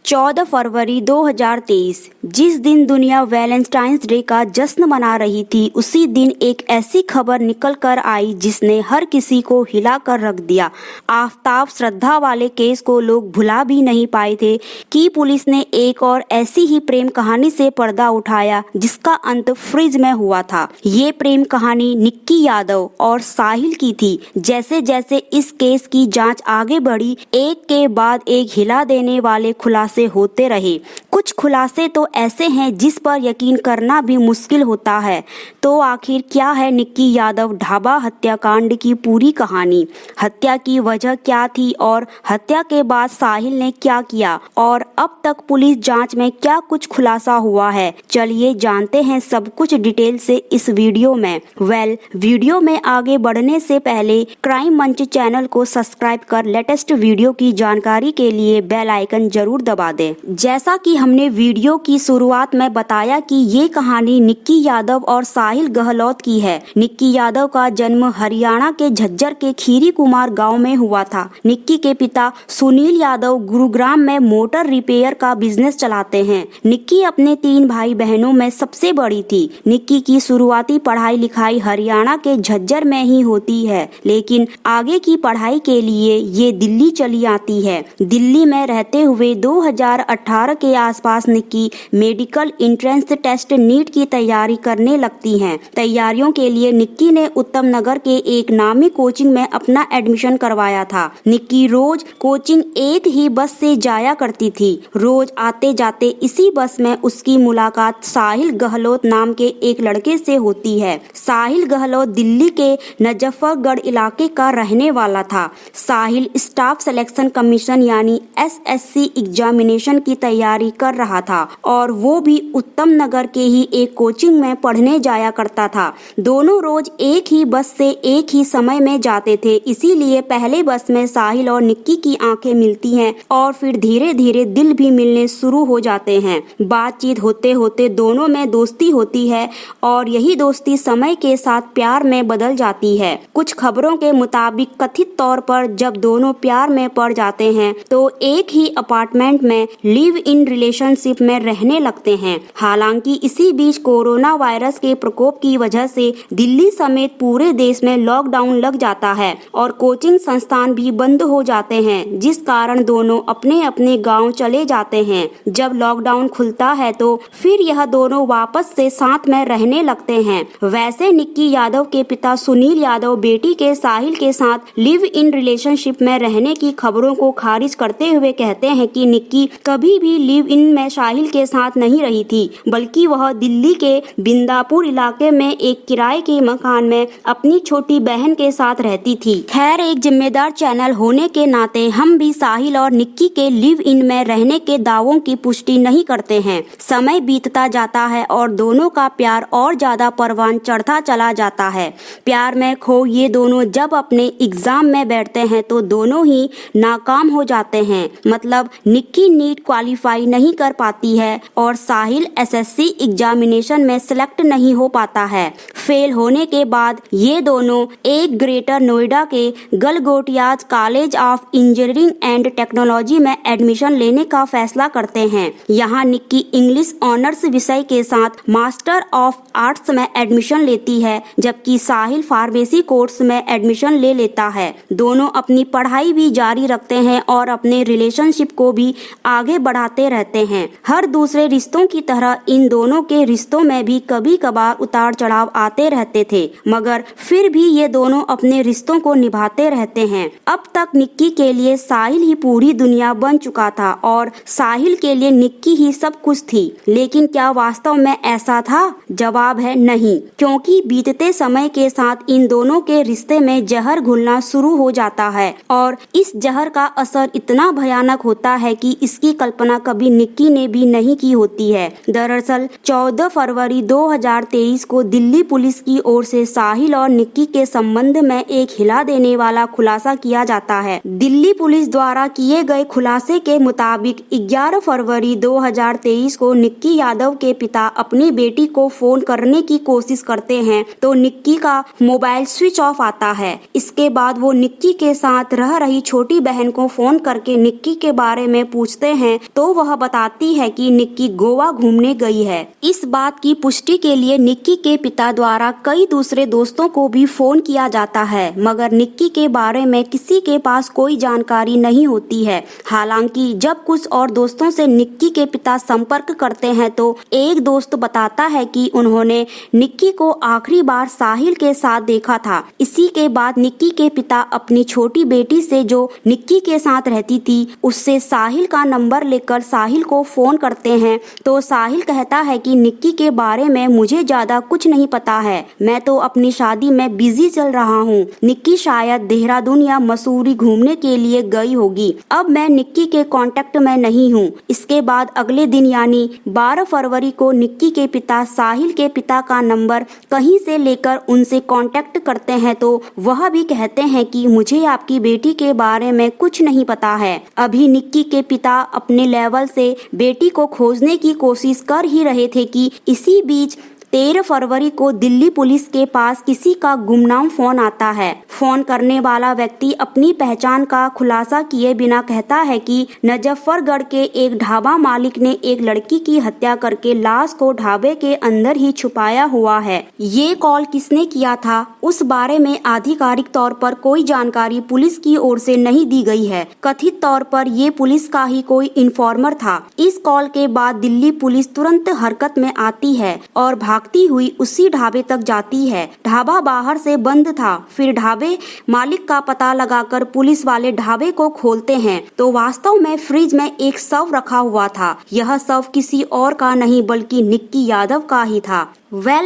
14 फरवरी 2023 जिस दिन दुनिया वैलेंटाइंस डे का जश्न मना रही थी, उसी दिन एक ऐसी खबर निकल कर आई जिसने हर किसी को हिला कर रख दिया। आफताब श्रद्धा वाले केस को लोग भुला भी नहीं पाए थे कि पुलिस ने एक और ऐसी ही प्रेम कहानी से पर्दा उठाया जिसका अंत फ्रिज में हुआ था। ये प्रेम कहानी निक्की यादव और साहिल की थी। जैसे जैसे इस केस की जांच आगे बढ़ी, एक के बाद एक हिला देने वाले खुलासे होते रहे। कुछ खुलासे तो ऐसे हैं जिस पर यकीन करना भी मुश्किल होता है। तो आखिर क्या है निक्की यादव ढाबा हत्याकांड की पूरी कहानी? हत्या की वजह क्या थी और हत्या के बाद साहिल ने क्या किया और अब तक पुलिस जांच में क्या कुछ खुलासा हुआ है? चलिए जानते हैं सब कुछ डिटेल से इस वीडियो में। वीडियो में आगे बढ़ने से पहले क्राइम मंच चैनल को सब्सक्राइब कर लेटेस्ट वीडियो की जानकारी के लिए बेल आइकन जरूर दबा दें। जैसा कि हमने वीडियो की शुरुआत में बताया कि ये कहानी निक्की यादव और साहिल गहलोत की है। निक्की यादव का जन्म हरियाणा के झज्जर के खीरी कुमार गांव में हुआ था। निक्की के पिता सुनील यादव गुरुग्राम में मोटर रिपेयर का बिजनेस चलाते हैं। निक्की अपने 3 भाई बहनों में सबसे बड़ी थी। निक्की की शुरुआती पढ़ाई लिखाई हरियाणा के झज्जर में ही होती है, लेकिन आगे की पढ़ाई के लिए ये दिल्ली चली आती है। दिल्ली में रहते हुए 2018 के आसपास Nikki medical entrance test NEET की तैयारी करने लगती हैं। तैयारियों के लिए निक्की ने उत्तम नगर के एक नामी कोचिंग में अपना एडमिशन करवाया था। निक्की रोज कोचिंग एक ही बस से जाया करती थी। रोज आते जाते इसी बस में उसकी मुलाकात साहिल गहलोत नाम के एक लड़के से होती है। साहिल गहलोत दिल्ली के नजफगढ़ इलाके का रहने वाला था। साहिल स्टाफ सिलेक्शन कमीशन यानी SSC एग्जामिनेशन की तैयारी कर रहा था और वो भी उत्तम नगर के ही एक कोचिंग में पढ़ने जाया करता था। दोनों रोज एक ही बस से एक ही समय में जाते थे, इसीलिए पहले बस में साहिल और निक्की की आंखें मिलती हैं और फिर धीरे धीरे दिल भी मिलने शुरू हो जाते हैं। बातचीत होते होते दोनों में दोस्ती होती है और यही दोस्ती समय के साथ प्यार में बदल जाती है। कुछ खबरों के मुताबिक कथित तौर पर जब दोनों प्यार में पड़ जाते हैं तो एक ही अपार्टमेंट में लिव इन रिलेशनशिप में रहने लगते हैं। हालांकि इसी बीच कोरोना वायरस के प्रकोप की वजह से दिल्ली समेत पूरे देश में लॉकडाउन लग जाता है और कोचिंग संस्थान भी बंद हो जाते हैं, जिस कारण दोनों अपने अपने गांव चले जाते हैं। जब लॉकडाउन खुलता है तो फिर यह दोनों वापस से साथ में रहने लगते हैं। वैसे निक्की यादव के पिता सुनील यादव बेटी के साहिल के साथ लिव इन रिलेशनशिप में रहने की खबरों को खारिज करते हुए कहते हैं कि निक्की कभी भी लिव इन में साहिल के साथ नहीं रही थी, बल्कि वह दिल्ली के बिंदापुर इलाके में एक किराए के मकान में अपनी छोटी बहन के साथ रहती थी। खैर, एक जिम्मेदार चैनल होने के नाते हम भी साहिल और निक्की के लिव इन में रहने के दावों की पुष्टि नहीं करते हैं। समय बीतता जाता है और दोनों का प्यार और ज्यादा परवान चढ़ता चला जाता है। प्यार में खो ये दोनों जब अपने एग्जाम में बैठते हैं तो दोनों ही नाकाम हो जाते हैं। मतलब निक्की नीट क्वालिफाई नहीं कर पाती है और साहिल SSC एग्जामिनेशन में सिलेक्ट नहीं हो पाता है। फेल होने के बाद ये दोनों एक ग्रेटर नोएडा के Galgotias college of engineering and technology में एडमिशन लेने का फैसला करते हैं। यहाँ निक्की इंग्लिश ऑनर्स विषय के साथ मास्टर ऑफ आर्ट्स में एडमिशन लेती है, जबकि साहिल फार्मेसी कोर्स में एडमिशन ले लेता है। दोनों अपनी पढ़ाई भी जारी रखते हैं और अपने रिलेशनशिप को भी आगे बढ़ाते रहते हैं। हर दूसरे रिश्तों की तरह इन दोनों के रिश्तों में भी कभी कभार उतार चढ़ाव आते रहते थे, मगर फिर भी ये दोनों अपने रिश्तों को निभाते रहते हैं। अब तक निक्की के लिए साहिल ही पूरी दुनिया बन चुका था और साहिल के लिए निक्की ही सब कुछ थी। लेकिन क्या वास्तव में ऐसा था? जवाब है नहीं, क्योंकि बीतते समय के साथ इन दोनों के रिश्ते में जहर घुलना शुरू हो जाता है और इस जहर का असर इतना भयानक होता है कि इसकी कल्पना कभी निक्की ने भी नहीं की होती है। दरअसल 14 फरवरी 2023 को दिल्ली पुलिस की ओर से साहिल और निक्की के संबंध में एक हिला देने वाला खुलासा किया जाता है। दिल्ली पुलिस द्वारा किए गए खुलासे के मुताबिक 11 फरवरी 2023 को निक्की यादव के पिता अपनी बेटी को फोन करने की कोशिश करते हैं तो निक्की का मोबाइल स्विच ऑफ आता है। इसके बाद वो निक्की के साथ रह रही छोटी बहन को फोन करके निक्की के बारे में पूछते हैं तो वह बताती है कि निक्की गोवा घूमने गई है। इस बात की पुष्टि के लिए निक्की के पिता द्वारा कई दूसरे दोस्तों को भी फोन किया जाता है, मगर निक्की के बारे में किसी के पास कोई जानकारी नहीं होती है। हालांकि जब कुछ और दोस्तों से निक्की के पिता संपर्क करते हैं तो एक दोस्त बताता है कि उन्होंने निक्की को आखिरी बार साहिल के साथ देखा था। इसी के बाद निक्की के पिता अपनी छोटी बेटी से जो निक्की के साथ रहती थी उससे साहिल का नंबर लेकर साहिल को फोन करते हैं तो साहिल कहता है कि निक्की के बारे में मुझे ज्यादा कुछ नहीं पता है, मैं तो अपनी शादी में बिजी चल रहा हूँ। निक्की शायद देहरादून या मसूरी घूमने के लिए गई होगी। अब मैं निक्की के कांटेक्ट में नहीं हूँ। इसके बाद अगले दिन यानी 12 फरवरी को निक्की के पिता साहिल के पिता का नंबर कहीं से लेकर उनसे कांटेक्ट करते हैं तो वह भी कहते हैं कि मुझे आपकी बेटी के बारे में कुछ नहीं पता है। अभी निक्की के पिता अपने लेवल से बेटी को खोजने की कोशिश कर ही रहे थे कि इसी बीच 13 फरवरी को दिल्ली पुलिस के पास किसी का गुमनाम फोन आता है। फोन करने वाला व्यक्ति अपनी पहचान का खुलासा किए बिना कहता है कि मुजफ्फरगढ़ के एक ढाबा मालिक ने एक लड़की की हत्या करके लाश को ढाबे के अंदर ही छुपाया हुआ है। ये कॉल किसने किया था उस बारे में आधिकारिक तौर पर कोई जानकारी पुलिस की ओर से नहीं दी गई है। कथित तौर पर ये पुलिस का ही कोई इन्फॉर्मर था। इस कॉल के बाद दिल्ली पुलिस तुरंत हरकत में आती है और भागती हुई उसी ढाबे तक जाती है। ढाबा बाहर से बंद था। फिर ढाबे मालिक का पता लगाकर पुलिस वाले ढाबे को खोलते हैं तो वास्तव में फ्रिज में एक शव रखा हुआ था। यह शव किसी और का नहीं बल्कि निक्की यादव का ही था।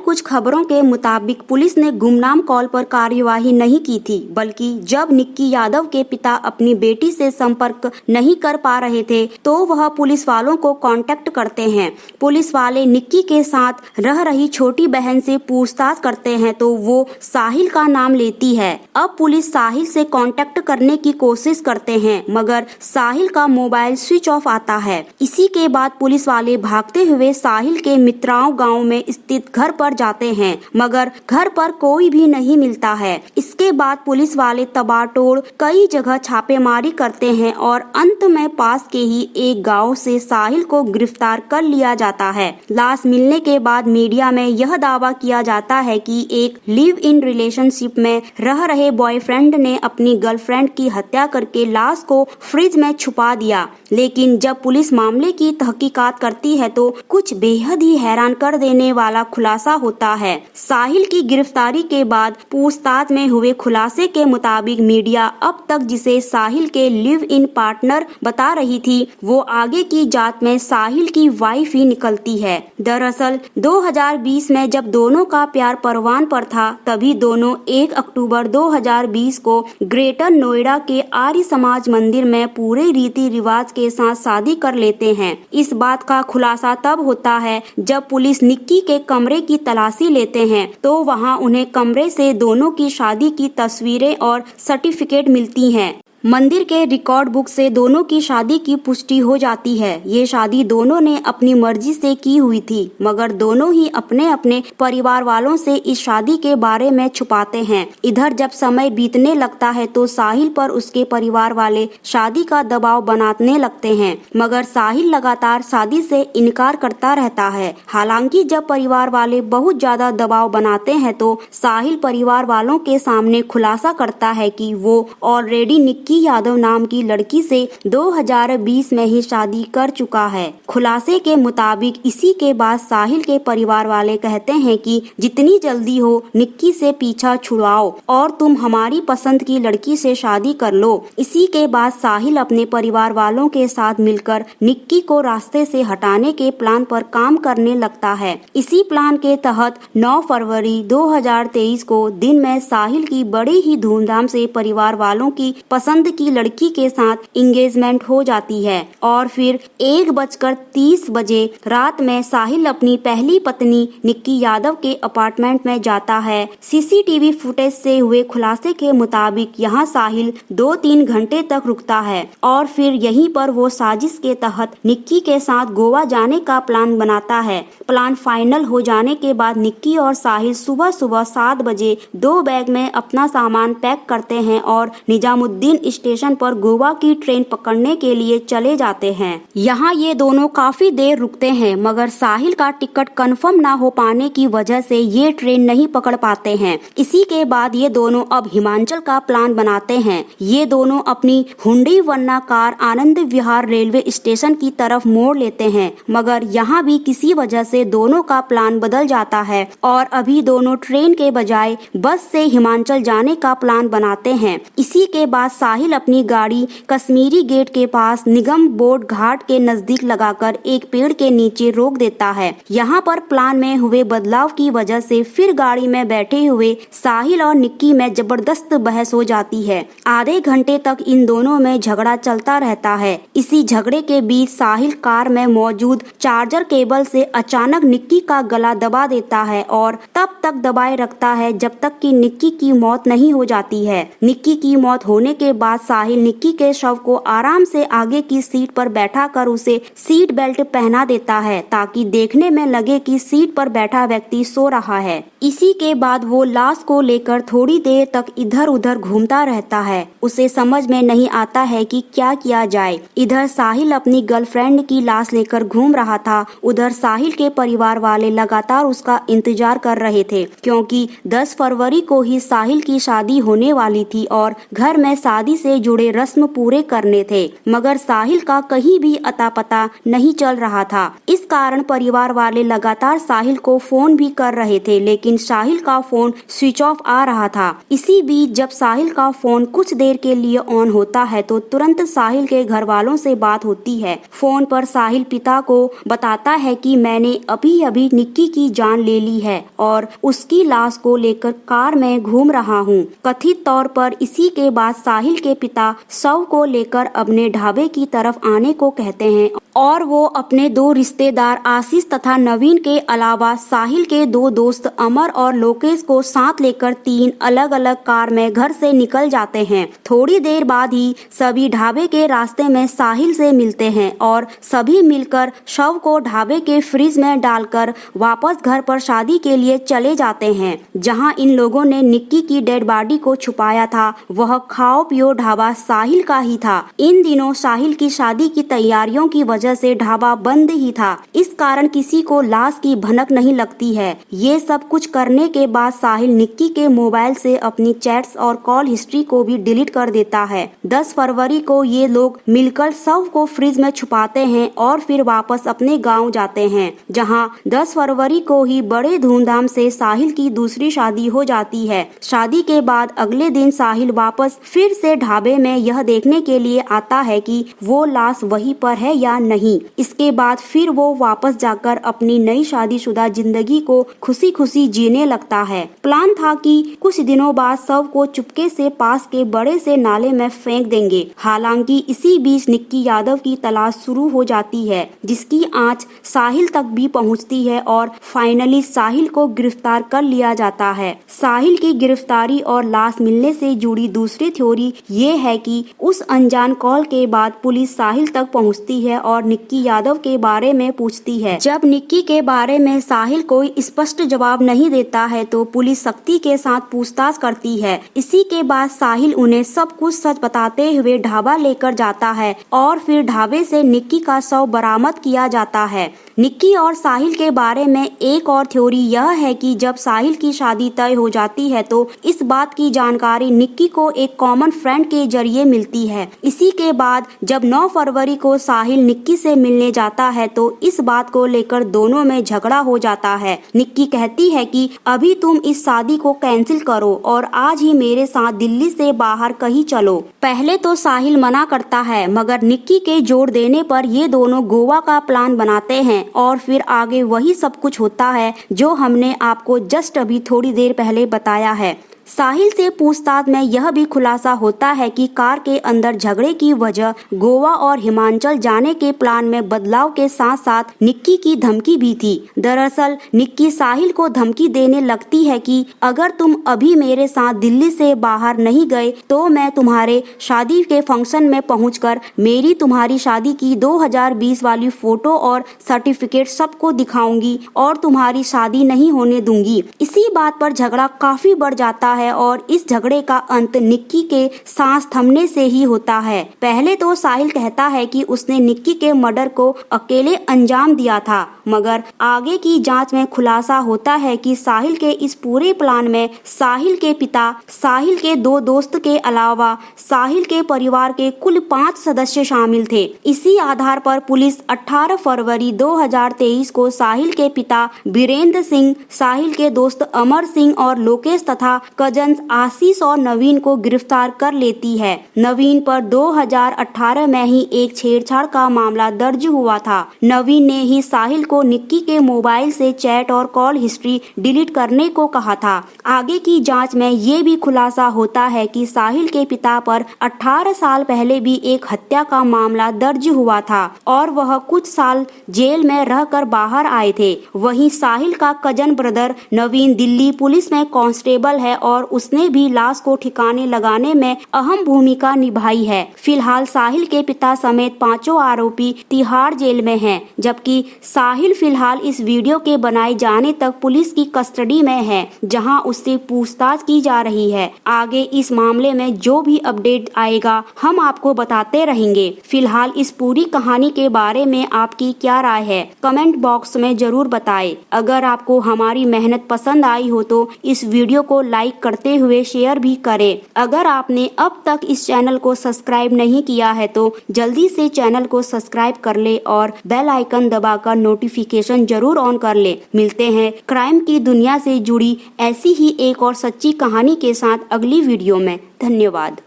कुछ खबरों के मुताबिक पुलिस ने गुमनाम कॉल पर कार्यवाही नहीं की थी, बल्कि जब निक्की यादव के पिता अपनी बेटी से संपर्क नहीं कर पा रहे थे तो वह पुलिस वालों को कांटेक्ट करते हैं। पुलिस वाले निक्की के साथ रह रही छोटी बहन से पूछताछ करते हैं तो वो साहिल का नाम लेती है। अब पुलिस साहिल से कांटेक्ट करने की कोशिश करते हैं मगर साहिल का मोबाइल स्विच ऑफ आता है। इसी के बाद पुलिस वाले भागते हुए साहिल के मित्राओं गाँव में स्थित घर पर जाते हैं मगर घर पर कोई भी नहीं मिलता है। इसके बाद पुलिस वाले तबातोड़ कई जगह छापेमारी करते हैं और अंत में पास के ही एक गांव से साहिल को गिरफ्तार कर लिया जाता है। लाश मिलने के बाद मीडिया में यह दावा किया जाता है कि एक लिव इन रिलेशनशिप में रह रहे बॉयफ्रेंड ने अपनी गर्लफ्रेंड की हत्या करके लाश को फ्रिज में छुपा दिया। लेकिन जब पुलिस मामले की तहकीकात करती है तो कुछ बेहद ही हैरान कर देने वाला खुलासा होता है। साहिल की गिरफ्तारी के बाद पूछताछ में हुए खुलासे के मुताबिक मीडिया अब तक जिसे साहिल के लिव इन पार्टनर बता रही थी वो आगे की जांच में साहिल की वाइफ ही निकलती है। दरअसल 2020 में जब दोनों का प्यार परवान पर था तभी दोनों 1 अक्टूबर 2020 को ग्रेटर नोएडा के आर्य समाज मंदिर में पूरे रीति रिवाज के साथ शादी कर लेते हैं। इस बात का खुलासा तब होता है जब पुलिस निक्की के कमरे की तलाशी लेते हैं तो वहां उन्हें कमरे से दोनों की शादी की तस्वीरें और सर्टिफिकेट मिलती हैं। मंदिर के रिकॉर्ड बुक से दोनों की शादी की पुष्टि हो जाती है। ये शादी दोनों ने अपनी मर्जी से की हुई थी मगर दोनों ही अपने अपने परिवार वालों से इस शादी के बारे में छुपाते हैं। इधर जब समय बीतने लगता है तो साहिल पर उसके परिवार वाले शादी का दबाव बनाने लगते हैं मगर साहिल लगातार शादी से इनकार करता रहता है। हालांकि जब परिवार वाले बहुत ज्यादा दबाव बनाते हैं तो साहिल परिवार वालों के सामने खुलासा करता है कि वो ऑलरेडी निक्की यादव नाम की लड़की से 2020 में ही शादी कर चुका है। खुलासे के मुताबिक इसी के बाद साहिल के परिवार वाले कहते हैं कि जितनी जल्दी हो निक्की से पीछा छुड़ाओ और तुम हमारी पसंद की लड़की से शादी कर लो। इसी के बाद साहिल अपने परिवार वालों के साथ मिलकर निक्की को रास्ते से हटाने के प्लान पर काम करने लगता है। इसी प्लान के तहत 9 फरवरी 2023 को दिन में साहिल की बड़ी ही धूमधाम से परिवार वालों की पसंद पसंद की लड़की के साथ इंगेजमेंट हो जाती है और फिर 1:30 बजे रात में साहिल अपनी पहली पत्नी निक्की यादव के अपार्टमेंट में जाता है। सीसीटीवी फुटेज से हुए खुलासे के मुताबिक यहाँ साहिल 2-3 घंटे तक रुकता है और फिर यहीं पर वो साजिश के तहत निक्की के साथ गोवा जाने का प्लान बनाता है। प्लान फाइनल हो जाने के बाद निक्की और साहिल सुबह 7 बजे 2 बैग में अपना सामान पैक करते हैं और निजामुद्दीन स्टेशन पर गोवा की ट्रेन पकड़ने के लिए चले जाते हैं। यहाँ ये दोनों काफी देर रुकते हैं मगर साहिल का टिकट कंफर्म ना हो पाने की वजह से ये ट्रेन नहीं पकड़ पाते हैं। इसी के बाद ये दोनों अब हिमाचल का प्लान बनाते हैं। ये दोनों अपनी Hyundai Verna car Anand Vihar railway station की तरफ मोड़ लेते हैं मगर यहाँ भी किसी वजह से दोनों का प्लान बदल जाता है और अभी दोनों ट्रेन के बजाय बस से हिमाचल जाने का प्लान बनाते हैं। इसी के बाद साहिल अपनी गाड़ी कश्मीरी गेट के पास निगम बोर्ड घाट के नजदीक लगाकर एक पेड़ के नीचे रोक देता है। यहाँ पर प्लान में हुए बदलाव की वजह से फिर गाड़ी में बैठे हुए साहिल और निक्की में जबरदस्त बहस हो जाती है। आधे घंटे तक इन दोनों में झगड़ा चलता रहता है। इसी झगड़े के बीच साहिल कार में मौजूद चार्जर केबल से अचानक निक्की का गला दबा देता है और तब तक दबाए रखता है जब तक कि निक्की की मौत नहीं हो जाती है। निक्की की मौत होने के बाद साहिल निक्की के शव को आराम से आगे की सीट पर बैठाकर उसे सीट बेल्ट पहना देता है ताकि देखने में लगे कि सीट पर बैठा व्यक्ति सो रहा है। इसी के बाद वो लाश को लेकर थोड़ी देर तक इधर उधर घूमता रहता है। उसे समझ में नहीं आता है कि क्या किया जाए। इधर साहिल अपनी गर्लफ्रेंड की लाश लेकर घूम रहा था, उधर साहिल के परिवार वाले लगातार उसका इंतजार कर रहे थे क्योंकि 10 फरवरी को ही साहिल की शादी होने वाली थी और घर में शादी से जुड़े रस्म पूरे करने थे मगर साहिल का कहीं भी अता पता नहीं चल रहा था। इस कारण परिवार वाले लगातार साहिल को फोन भी कर रहे थे लेकिन साहिल का फोन स्विच ऑफ आ रहा था। इसी बीच जब साहिल का फोन कुछ देर के लिए ऑन होता है तो तुरंत साहिल के घर वालों से बात होती है। फोन पर साहिल पिता को बताता है कि मैंने अभी अभी निक्की की जान ले ली है और उसकी लाश को लेकर कार में घूम रहा हूँ। कथित तौर पर इसी के बाद साहिल के पिता शव को लेकर अपने ढाबे की तरफ आने को कहते हैं और वो अपने 2 रिश्तेदार आशीष तथा नवीन के अलावा साहिल के 2 दोस्त अमर और लोकेश को साथ लेकर 3 अलग अलग कार में घर से निकल जाते हैं। थोड़ी देर बाद ही सभी ढाबे के रास्ते में साहिल से मिलते हैं और सभी मिलकर शव को ढाबे के फ्रिज में डालकर वापस घर पर शादी के लिए चले जाते हैं। जहां इन लोगों ने निक्की की डेड बॉडी को छुपाया था वह खाओ पियो ढाबा साहिल का ही था। इन दिनों साहिल की शादी की तैयारियों की वजह से ढाबा बंद ही था, इस कारण किसी को लाश की भनक नहीं लगती है। ये सब कुछ करने के बाद साहिल निक्की के मोबाइल से अपनी चैट्स और कॉल हिस्ट्री को भी डिलीट कर देता है। 10 फरवरी को ये लोग मिलकर शव को फ्रिज में छुपाते हैं और फिर वापस अपने गांव जाते हैं जहां 10 फरवरी को ही बड़े धूमधाम से साहिल की दूसरी शादी हो जाती है। शादी के बाद अगले दिन साहिल वापस फिर से ढाबे में यह देखने के लिए आता है कि वो लाश वहीं पर है या नहीं। इसके बाद फिर वो वापस जाकर अपनी नई शादीशुदा जिंदगी को खुशी खुशी जीने लगता है। प्लान था कि कुछ दिनों बाद शव को चुपके से पास के बड़े से नाले में फेंक देंगे। हालांकि इसी बीच निक्की यादव की तलाश शुरू हो जाती है जिसकी आंच साहिल तक भी पहुंचती है और फाइनली साहिल को गिरफ्तार कर लिया जाता है। साहिल की गिरफ्तारी और लाश मिलने से जुड़ी दूसरी थ्योरी ये है कि उस अनजान कॉल के बाद पुलिस साहिल तक पहुंचती है और निक्की यादव के बारे में पूछती है। जब निक्की के बारे में साहिल कोई स्पष्ट जवाब नहीं देता है तो पुलिस सख्ती के साथ पूछताछ करती है। इसी के बाद साहिल उन्हें सब कुछ सच बताते हुए ढाबा लेकर जाता है और फिर ढाबे से निक्की का शव बरामद किया जाता है। निक्की और साहिल के बारे में एक और थ्योरी यह है कि जब साहिल की शादी तय हो जाती है तो इस बात की जानकारी निक्की को एक कॉमन फ्रेंड के जरिए मिलती है। इसी के बाद जब 9 फरवरी को साहिल निक्की से मिलने जाता है तो इस बात को लेकर दोनों में झगड़ा हो जाता है। निक्की कहती है कि अभी तुम इस शादी को कैंसिल करो और आज ही मेरे साथ दिल्ली से बाहर कहीं चलो। पहले तो साहिल मना करता है मगर निक्की के जोर देने पर ये दोनों गोवा का प्लान बनाते हैं और फिर आगे वही सब कुछ होता है जो हमने आपको जस्ट अभी थोड़ी देर पहले बताया है। साहिल से पूछताछ में यह भी खुलासा होता है कि कार के अंदर झगड़े की वजह गोवा और हिमाचल जाने के प्लान में बदलाव के साथ साथ निक्की की धमकी भी थी। दरअसल निक्की साहिल को धमकी देने लगती है कि अगर तुम अभी मेरे साथ दिल्ली से बाहर नहीं गए तो मैं तुम्हारे शादी के फंक्शन में पहुंचकर मेरी तुम्हारी शादी की 2020 वाली फोटो और सर्टिफिकेट सबको दिखाऊंगी और तुम्हारी शादी नहीं होने दूंगी। इसी बात पर झगड़ा काफी बढ़ जाता है और इस झगड़े का अंत निक्की के सांस थमने से ही होता है। पहले तो साहिल कहता है कि उसने निक्की के मर्डर को अकेले अंजाम दिया था, मगर आगे की जांच में खुलासा होता है कि साहिल के इस पूरे प्लान में साहिल के पिता, साहिल के 2 दोस्त के अलावा साहिल के परिवार के कुल 5 सदस्य शामिल थे। इसी आधार पर पुलिस 18 फरवरी 2023 को साहिल के पिता वीरेंद्र सिंह, साहिल के दोस्त अमर सिंह और लोकेश तथा कजन्स आशीष और नवीन को गिरफ्तार कर लेती है। नवीन पर 2018 में ही एक छेड़छाड़ का मामला दर्ज हुआ था। नवीन ने ही साहिल को निक्की के मोबाइल से चैट और कॉल हिस्ट्री डिलीट करने को कहा था। आगे की जांच में ये भी खुलासा होता है कि साहिल के पिता पर 18 साल पहले भी एक हत्या का मामला दर्ज हुआ था और वह कुछ साल जेल में रहकर बाहर आए थे। वहीं साहिल का कजन ब्रदर नवीन दिल्ली पुलिस में कांस्टेबल है और उसने भी लाश को ठिकाने लगाने में अहम भूमिका निभाई है। फिलहाल साहिल के पिता समेत 5 आरोपी तिहाड़ जेल में हैं, जबकि साहिल फिलहाल इस वीडियो के बनाए जाने तक पुलिस की कस्टडी में है, जहां उससे पूछताछ की जा रही है। आगे इस मामले में जो भी अपडेट आएगा हम आपको बताते रहेंगे। फिलहाल इस पूरी कहानी के बारे में आपकी क्या राय है, कमेंट बॉक्स में जरूर बताएं। अगर आपको हमारी मेहनत पसंद आई हो तो इस वीडियो को लाइक करते हुए शेयर भी करें। अगर आपने अब तक इस चैनल को सब्सक्राइब नहीं किया है तो जल्दी से चैनल को सब्सक्राइब कर ले और बेल आइकन दबाकर नोटिफिकेशन जरूर ऑन कर ले। मिलते हैं क्राइम की दुनिया से जुड़ी ऐसी ही एक और सच्ची कहानी के साथ अगली वीडियो में। धन्यवाद।